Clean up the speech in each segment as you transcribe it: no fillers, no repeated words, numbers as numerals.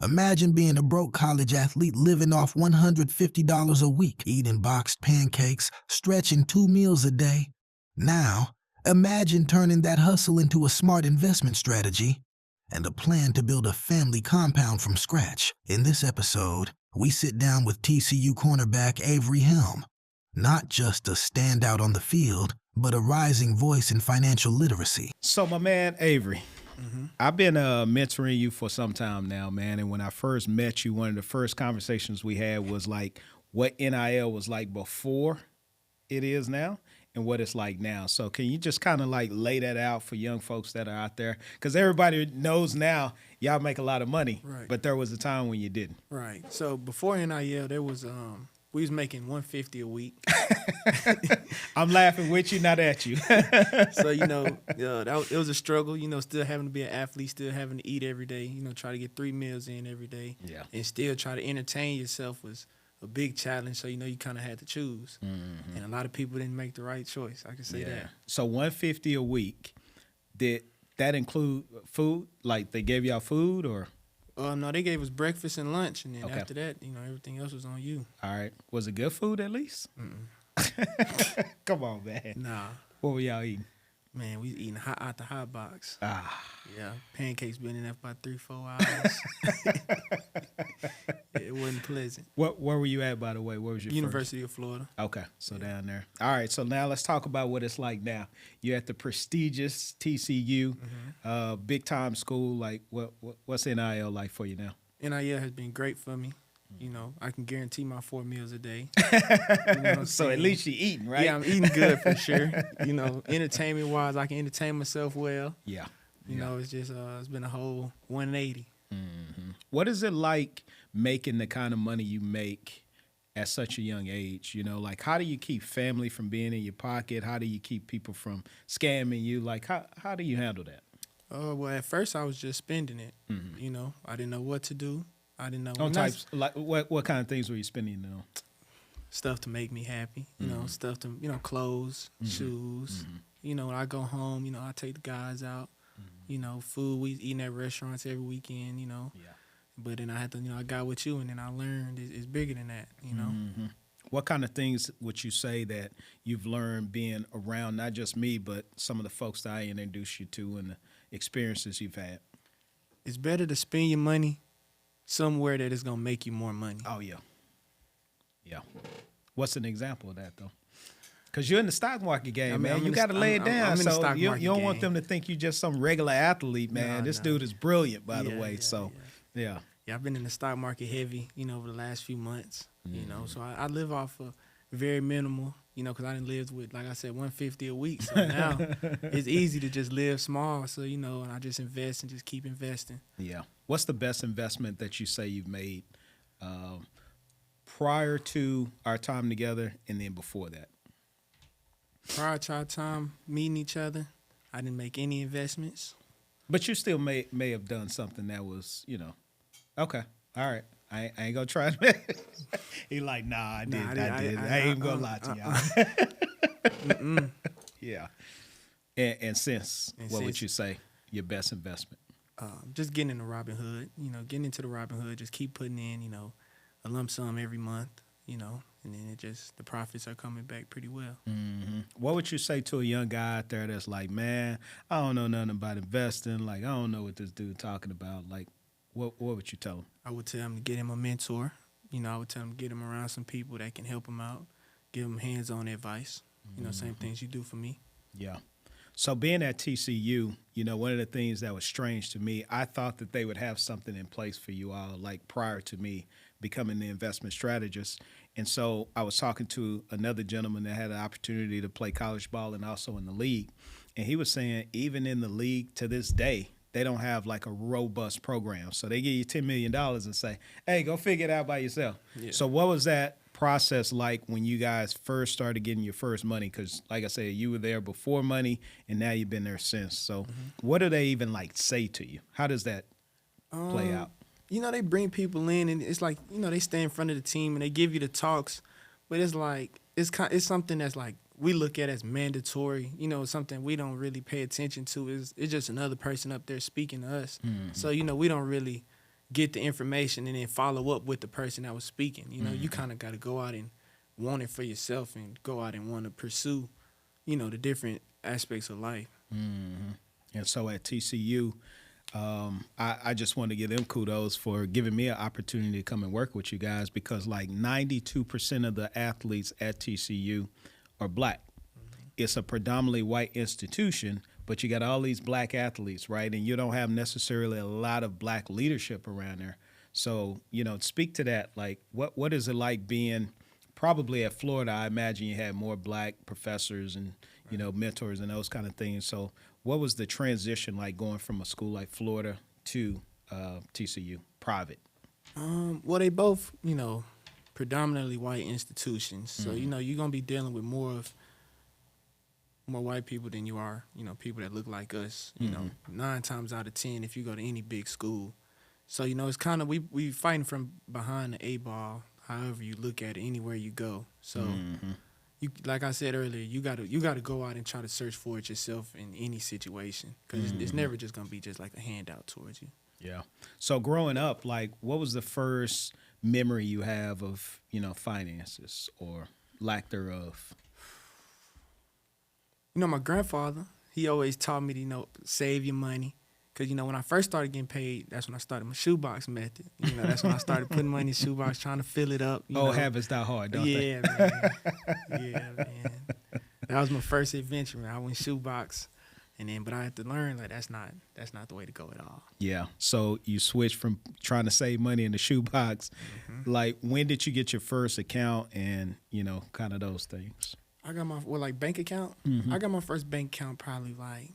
Imagine being a broke college athlete living off $150 a week, eating boxed pancakes, stretching 2 meals a day. Now, imagine turning that hustle into a smart investment strategy and a plan to build a family compound from scratch. In this episode, we sit down with TCU cornerback Avery Helm, not just a standout on the field, but a rising voice in financial literacy. So my man Avery, I've been mentoring you for some time now, man. And when I first met you, one of the first conversations we had was like what NIL was like before it is now and what it's like now. So can you just kind of like lay that out for young folks that are out there? Because everybody knows now y'all make a lot of money, right, but there was a time when you didn't. Right. So before NIL, there was we was making $150 a week. I'm laughing with you, not at you. So, it was a struggle, still having to be an athlete, still having to eat every day, try to get 3 meals in every day. Yeah. And still try to entertain yourself was a big challenge. So, you kind of had to choose. Mm-hmm. And a lot of people didn't make the right choice. I can say that. So $150 a week, did that include food? Like they gave y'all food or? No, they gave us breakfast and lunch, and then after that, everything else was on you. All right. Was it good food at least? Come on, man. Nah. What were y'all eating? Man, we eating hot out the hot box. Yeah, pancakes been in there for about 3-4 hours. It wasn't pleasant. Where were you at, by the way? Where was your University of Florida. Okay, so down there. All right, so now let's talk about what it's like now. You're at the prestigious TCU, big time school. Like, what's NIL like for you now? NIL has been great for me. I can guarantee my 4 meals a day. So at least you're eating, right? Yeah, I'm eating good for sure. Entertainment-wise, I can entertain myself well. Yeah. It's just it's been a whole 180. Mm-hmm. What is it like making the kind of money you make at such a young age? Like how do you keep family from being in your pocket? How do you keep people from scamming you? Like how do you handle that? Well, at first I was just spending it. I didn't know what to do. I didn't know. On types, like what kind of things were you spending on? Stuff to make me happy. Stuff to clothes, shoes. When I go home, I take the guys out. Food, we eating at restaurants every weekend. Yeah. But then I had to, I got with you, and then I learned it's bigger than that. What kind of things would you say that you've learned being around not just me, but some of the folks that I introduced you to and the experiences you've had? It's better to spend your money somewhere that is going to make you more money. Oh, yeah. Yeah. What's an example of that, though? Because you're in the stock market game, man. You got to lay it down. So you don't want them to think you're just some regular athlete, man. This dude is brilliant, by the way. Yeah. Yeah, I've been in the stock market heavy, over the last few months, So I live off of very minimal, because I didn't live with, like I said, $150 a week. So now it's easy to just live small. So, and I just invest and just keep investing. Yeah. What's the best investment that you say you've made prior to our time together and then before that? Prior to our time meeting each other, I didn't make any investments. But you still may have done something that was, okay, all right. I ain't gonna try to. He like, nah, I did. I ain't gonna lie to y'all. Yeah. And since, what would you say your best investment? Just getting into Robinhood. Getting into the Robinhood. Just keep putting in, a lump sum every month. And then the profits are coming back pretty well. Mm-hmm. What would you say to a young guy out there that's like, man, I don't know nothing about investing. Like, I don't know what this dude talking about. Like, what would you tell him? I would tell him to get him a mentor. I would tell him to get him around some people that can help him out, give him hands-on advice. Same things you do for me. Yeah. So being at TCU, one of the things that was strange to me, I thought that they would have something in place for you all, like prior to me becoming the investment strategist. And so I was talking to another gentleman that had an opportunity to play college ball and also in the league. And he was saying even in the league to this day, they don't have like a robust program. So they give you $10 million and say, hey, go figure it out by yourself. Yeah. So what was that process like when you guys first started getting your first money? Because like I said, you were there before money and now you've been there since. So what do they even like say to you? How does that play out? They bring people in and it's like, they stay in front of the team and they give you the talks. But it's like, it's something that's like, we look at as mandatory, something we don't really pay attention to. It's just another person up there speaking to us. So, we don't really get the information and then follow up with the person that was speaking. You know, you kind of got to go out and want it for yourself and go out and want to pursue, you know, the different aspects of life. And so at TCU, I just want to give them kudos for giving me an opportunity to come and work with you guys, because like 92% of the athletes at TCU are black. It's a predominantly white institution, but you got all these black athletes, right? And you don't have necessarily a lot of black leadership around there. So, you know, speak to that. Like, what is it like being probably at Florida? I imagine you had more black professors and, you know, mentors and those kind of things. So what was the transition like going from a school like Florida to TCU, private? Well, they both, you know, predominantly white institutions. So, you know, you're going to be dealing with more white people than you are, you know, people that look like us, you know, 9 times out of 10 if you go to any big school. So, you know, it's kind of, we fighting from behind the 8 ball, however you look at it, anywhere you go. So, you, like I said earlier, you got to go out and try to search for it yourself in any situation, because it's never just going to be just like a handout towards you. Yeah. So growing up, like, what was the first memory you have of, you know, finances or lack thereof? You know, my grandfather, he always taught me to, you know, save your money. Because, you know, when I first started getting paid, that's when I started my shoebox method. You know, that's when I started putting money in the shoebox, trying to fill it up. You know. Habits die hard, don't they? Yeah, man. Yeah, man. That was my first adventure, man. I went shoebox. But I had to learn, like, that's not the way to go at all. Yeah. So you switched from trying to save money in the shoebox. Like, when did you get your first account and, you know, kind of those things? I got my, bank account? I got my first bank account probably, like,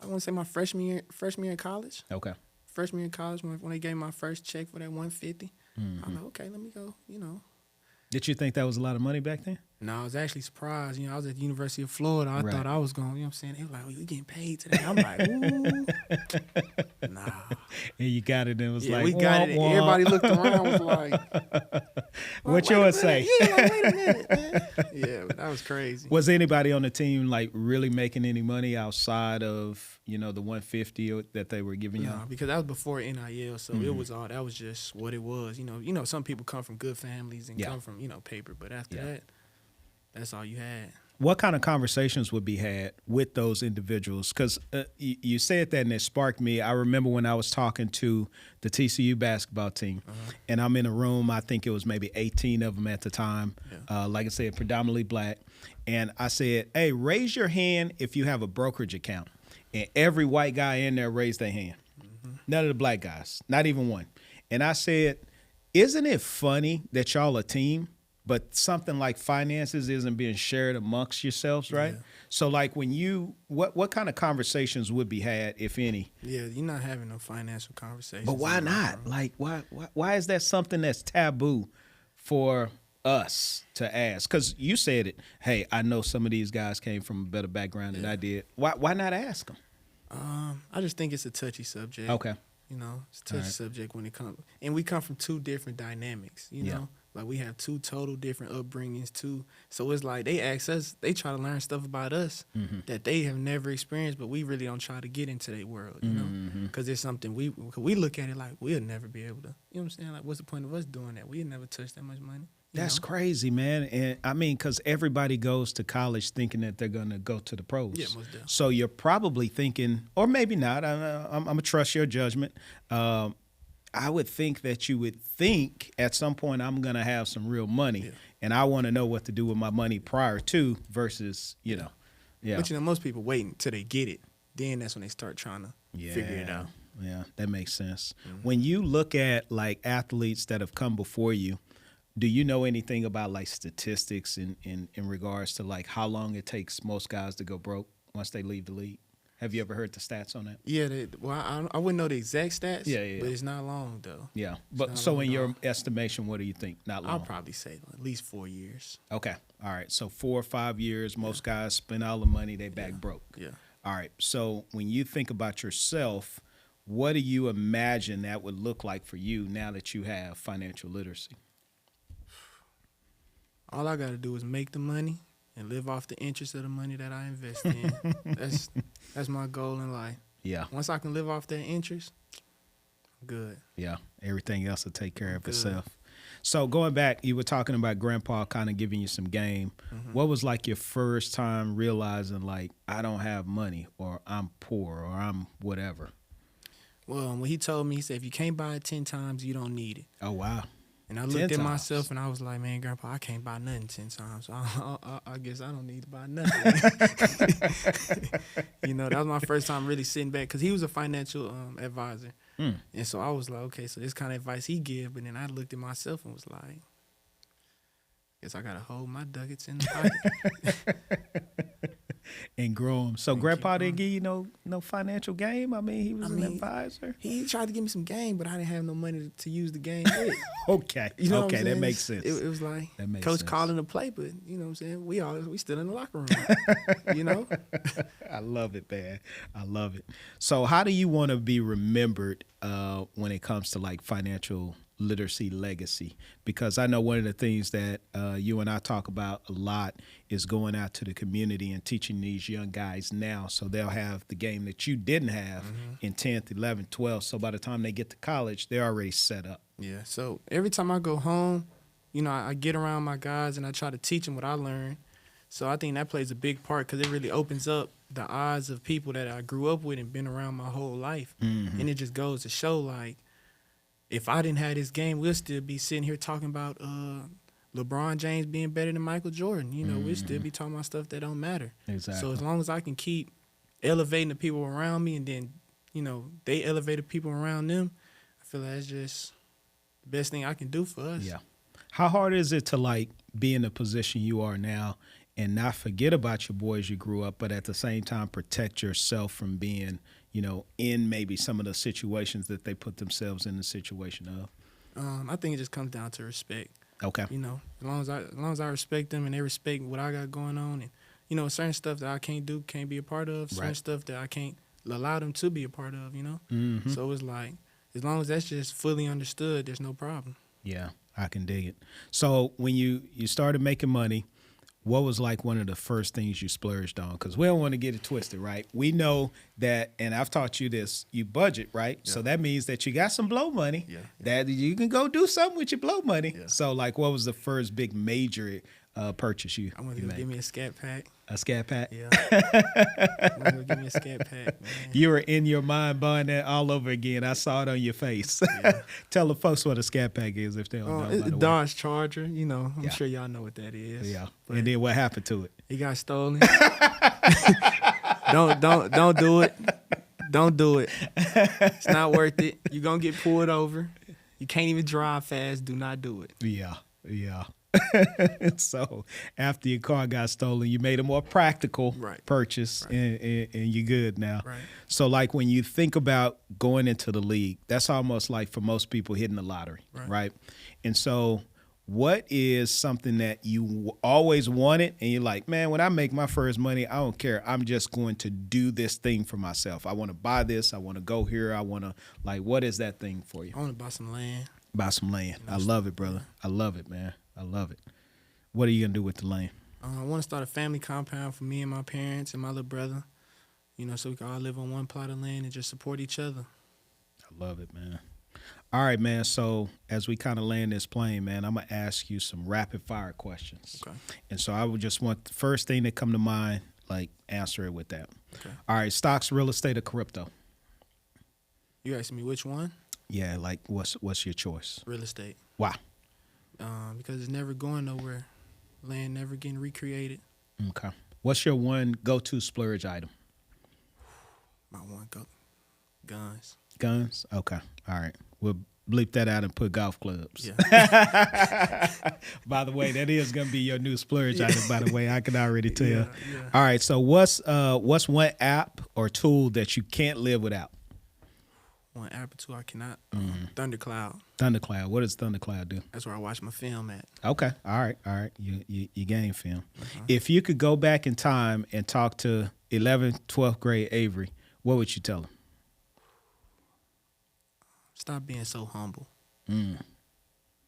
I want to say my freshman year in college. Okay. Freshman year in college, when they gave me my first check for that $150. I'm like, okay, let me go, you know. Did you think that was a lot of money back then? No, I was actually surprised. You know, I was at the University of Florida. I thought I was going, you know what I'm saying? They were like, oh, you getting paid today? I'm like, ooh. Nah. And you got it and it was like, we got it. Wah. Everybody looked around and was like, what yours say? Yeah, like, wait a minute, man. Yeah, but that was crazy. Was anybody on the team, like, really making any money outside of, you know, the $150 that they were giving you? No, because that was before NIL, so it was all, that was just what it was. You know, some people come from good families and come from, you know, paper, but after that, that's all you had. What kind of conversations would be had with those individuals? Because you said that and it sparked me. I remember when I was talking to the TCU basketball team, and I'm in a room, I think it was maybe 18 of them at the time, like I said, predominantly black. And I said, hey, raise your hand if you have a brokerage account. And every white guy in there raised their hand. None of the black guys, not even one. And I said, isn't it funny that y'all a team, but something like finances isn't being shared amongst yourselves, right? Yeah. So, like, when you, what kind of conversations would be had, if any? Yeah, you're not having no financial conversations. But why not? Like, why is that something that's taboo for us to ask? Because you said it. Hey, I know some of these guys came from a better background than I did. Why not ask them? I just think it's a touchy subject. Okay. You know, it's a touchy subject when it comes. And we come from 2 different dynamics, you know? Like, we have 2 total different upbringings, too. So it's like they ask us, they try to learn stuff about us that they have never experienced, but we really don't try to get into their world, you know? Because it's something we look at it like we'll never be able to. You know what I'm saying? Like, what's the point of us doing that? We'll never touch that much money. That's crazy, man. And I mean, because everybody goes to college thinking that they're going to go to the pros. Yeah, most definitely. So you're probably thinking, or maybe not, I'm going to trust your judgment. I would think that you would think at some point I'm going to have some real money, and I want to know what to do with my money prior to versus, you know. Yeah. But, you know, most people wait until they get it. Then that's when they start trying to figure it out. Yeah, that makes sense. When you look at, like, athletes that have come before you, do you know anything about, like, statistics in regards to, like, how long it takes most guys to go broke once they leave the league? Have you ever heard the stats on that? Yeah, I wouldn't know the exact stats, but it's not long, though. Yeah, but so in your estimation, what do you think? Not long? I'll probably say at least 4 years. Okay, all right. So 4 or 5 years, most guys spend all the money, they back broke. Yeah. All right, so when you think about yourself, what do you imagine that would look like for you now that you have financial literacy? All I got to do is make the money and live off the interest of the money that I invest in. That's my goal in life. Yeah. Once I can live off that interest, Good. Yeah, everything else will take care of Good. itself. So going back, you were talking about grandpa kind of giving you some game. Mm-hmm. What was like your first time realizing like I don't have money or I'm poor or I'm whatever? Well, when he told me, he said, if you can't buy it 10 times, you don't need it. Oh wow. And I 10 looked at times. myself and I was like, man, Grandpa, I can't buy nothing 10 times. So I guess I don't need to buy nothing. You know, that was my first time really sitting back because he was a financial advisor. And so I was like, okay, so this kind of advice he give. But then I looked at myself and was like, guess I got to hold my ducats in the pocket. And grow them. So And grandpa keep didn't give you no financial game? I mean, he was an advisor. He tried to give me some game, but I didn't have no money to use the game with. Okay. You know what Okay, I'm that saying? makes sense. It was like That makes coach sense. calling to play, but you know what I'm saying? We still in the locker room. You know? I love it, man. I love it. So how do you want to be remembered when it comes to like financial literacy legacy? Because I know one of the things that you and I talk about a lot is going out to the community and teaching these young guys now so they'll have the game that you didn't have in 10th, 11th, 12th. So by the time they get to college, they're already set up. Yeah. So every time I go home, you know, I get around my guys and I try to teach them what I learned. So I think that plays a big part because it really opens up the eyes of people that I grew up with and been around my whole life. And it just goes to show, like, if I didn't have this game, we'll still be sitting here talking about LeBron James being better than Michael Jordan. You know, we'll still be talking about stuff that don't matter. Exactly. So as long as I can keep elevating the people around me and then, you know, they elevate the people around them, I feel like that's just the best thing I can do for us. Yeah. How hard is it to like be in the position you are now and not forget about your boys you grew up, but at the same time protect yourself from being, you know, in maybe some of the situations that they put themselves in the situation of? I think it just comes down to respect. Okay. You know, as long as I respect them and they respect what I got going on, and you know, certain stuff that I can't do, can't be a part of, certain Right. stuff that I can't allow them to be a part of. You know, Mm-hmm. so it's like as long as that's just fully understood, there's no problem. Yeah, I can dig it. So when you started making money, what was like one of the first things you splurged on? Because we don't want to get it twisted, right? We know that, and I've taught you this, you budget, right? Yeah. So that means that you got some blow money, that you can go do something with your blow money. Yeah. So like what was the first big major purchase you I want to give me a scat pack. A scat pack? Yeah. I want to give me a scat pack, man. You were in your mind buying that all over again. I saw it on your face. Yeah. Tell the folks what a scat pack is if they don't know. It's a Dodge Charger. You know, I'm sure y'all know what that is. Yeah. But and then what happened to it? It got stolen. Don't do it. Don't do it. It's not worth it. You're gonna get pulled over. You can't even drive fast. Do not do it. Yeah. Yeah. So after your car got stolen, you made a more practical purchase, and you're good now. Right. So like when you think about going into the league, that's almost like for most people hitting the lottery, right? And so what is something that you always wanted and you're like, man, when I make my first money, I don't care. I'm just going to do this thing for myself. I want to buy this. I want to go here. I want to, like, what is that thing for you? I want to buy some land. Buy some land. I love it, brother. I love it, man. I love it. What are you going to do with the land? I want to start a family compound for me and my parents and my little brother, you know, so we can all live on one plot of land and just support each other. I love it, man. All right, man. So as we kind of land this plane, man, I'm going to ask you some rapid fire questions. Okay. And so I would just want the first thing that come to mind, like answer it with that. Okay. All right, stocks, real estate, or crypto? You asking me which one? Yeah, like what's your choice? Real estate. Why? Because it's never going nowhere. Land never getting recreated. Okay. What's your one go-to splurge item? My one go. Guns. Guns? Okay. All right. We'll bleep that out and put golf clubs. Yeah. By the way, that is going to be your new splurge item, by the way. I can already tell. Yeah. All right. So what's one app or tool that you can't live without? One app or two I cannot. Thundercloud. Thundercloud. What does Thundercloud do? That's where I watch my film at. Okay. All right. You game film. If you could go back in time and talk to 11th, 12th grade Avery, what would you tell him? Stop being so humble. You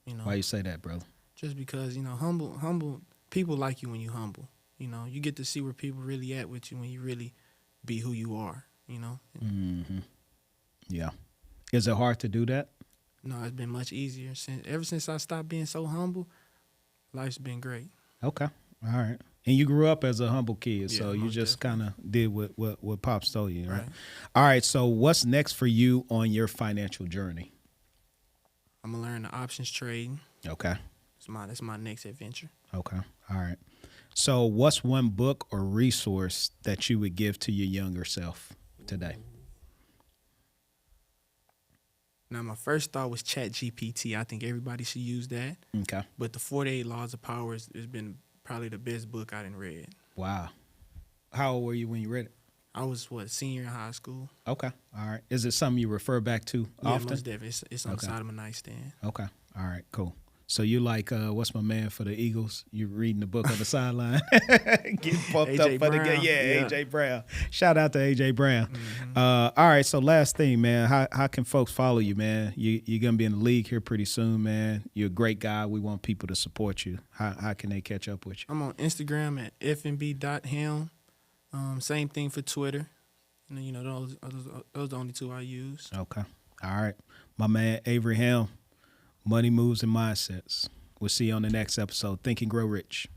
know. Why you say that, brother? Just because, you know, humble people like you when you humble. You know, you get to see where people really at with you when you really be who you are, you know. Mm-hmm. Yeah. Is it hard to do that? No, it's been much easier ever since I stopped being so humble. Life's been great. Okay. All right. And you grew up as a humble kid, Yeah, so you most just kind of did what Pops told you, right? Right. All right. So what's next for you on your financial journey? I'm gonna learn the options trading. Okay. That's my next adventure. Okay. All right. So what's one book or resource that you would give to your younger self today? Now, my first thought was ChatGPT. I think everybody should use that. Okay. But the 48 Laws of Power has been probably the best book I done read. Wow. How old were you when you read it? I was, senior in high school. Okay. All right. Is it something you refer back to often? Yeah, most definitely. It's on the side of my nightstand. Okay. All right. Cool. So you like what's my man for the Eagles? You reading the book on the sideline, getting pumped up AJ for the Brown. game. Yeah, AJ Brown. Shout out to AJ Brown. Mm-hmm. All right. So last thing, man. How can folks follow you, man? You're gonna be in the league here pretty soon, man. You're a great guy. We want people to support you. How can they catch up with you? I'm on Instagram at fnb.helm. Same thing for Twitter. You know, those are the only two I use. Okay. All right. My man Avery Helm. Money, moves, and mindsets. We'll see you on the next episode. Think and Grow Rich.